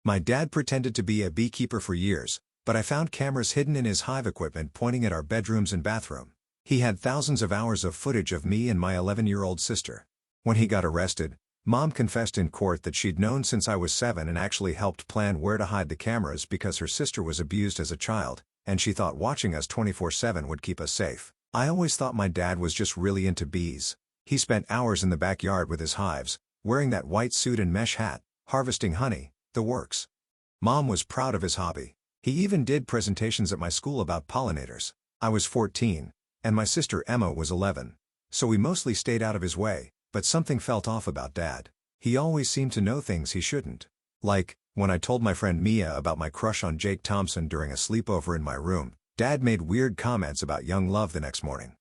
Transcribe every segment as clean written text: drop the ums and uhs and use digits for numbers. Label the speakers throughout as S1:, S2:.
S1: My dad pretended to be a beekeeper for years, but I found cameras hidden in his hive equipment pointing at our bedrooms and bathroom. He had thousands of hours of footage of me and my 11-year-old sister. When he got arrested, Mom confessed in court that she'd known since I was 7 and actually helped plan where to hide the cameras because her sister was abused as a child, and she thought watching us 24/7 would keep us safe. I always thought my dad was just really into bees. He spent hours in the backyard with his hives, wearing that white suit and mesh hat, harvesting honey, the works. Mom was proud of his hobby. He even did presentations at my school about pollinators. I was 14, and my sister Emma was 11. So we mostly stayed out of his way, but something felt off about Dad. He always seemed to know things he shouldn't. Like, when I told my friend Mia about my crush on Jake Thompson during a sleepover in my room, Dad made weird comments about young love the next morning.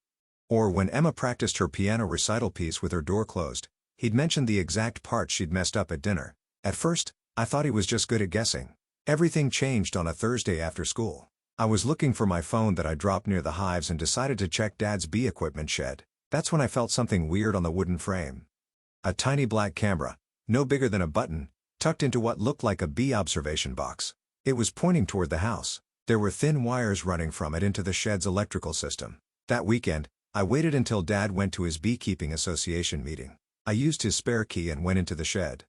S1: Or when Emma practiced her piano recital piece with her door closed, he'd mentioned the exact part she'd messed up at dinner. At first, I thought he was just good at guessing. Everything changed on a Thursday after school. I was looking for my phone that I dropped near the hives and decided to check Dad's bee equipment shed. That's when I felt something weird on the wooden frame. A tiny black camera, no bigger than a button, tucked into what looked like a bee observation box. It was pointing toward the house. There were thin wires running from it into the shed's electrical system. That weekend, I waited until Dad went to his beekeeping association meeting. I used his spare key and went into the shed.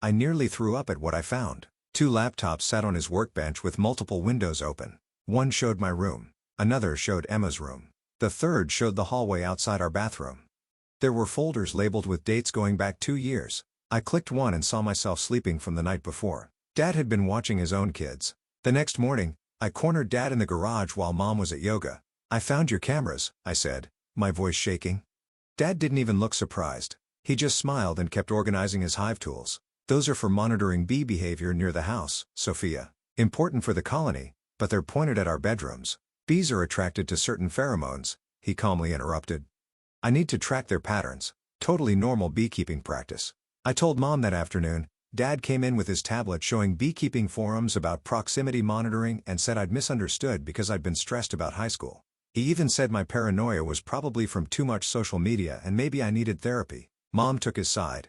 S1: I nearly threw up at what I found. 2 laptops sat on his workbench with multiple windows open. One showed my room. Another showed Emma's room. The third showed the hallway outside our bathroom. There were folders labeled with dates going back 2 years. I clicked one and saw myself sleeping from the night before. Dad had been watching his own kids. The next morning, I cornered Dad in the garage while Mom was at yoga. "I found your cameras," I said, my voice shaking. Dad didn't even look surprised. He just smiled and kept organizing his hive tools. "Those are for monitoring bee behavior near the house, Sophia. Important for the colony, but they're pointed at our bedrooms. Bees are attracted to certain pheromones," he calmly interrupted. "I need to track their patterns." Totally normal beekeeping practice. I told Mom that afternoon. Dad came in with his tablet showing beekeeping forums about proximity monitoring and said I'd misunderstood because I'd been stressed about high school. He even said my paranoia was probably from too much social media and maybe I needed therapy. Mom took his side.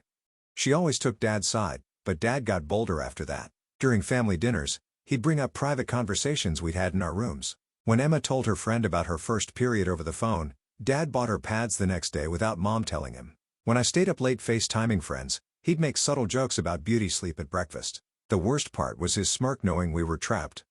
S1: She always took Dad's side, but Dad got bolder after that. During family dinners, he'd bring up private conversations we'd had in our rooms. When Emma told her friend about her first period over the phone, Dad bought her pads the next day without Mom telling him. When I stayed up late FaceTiming friends, he'd make subtle jokes about beauty sleep at breakfast. The worst part was his smirk knowing we were trapped.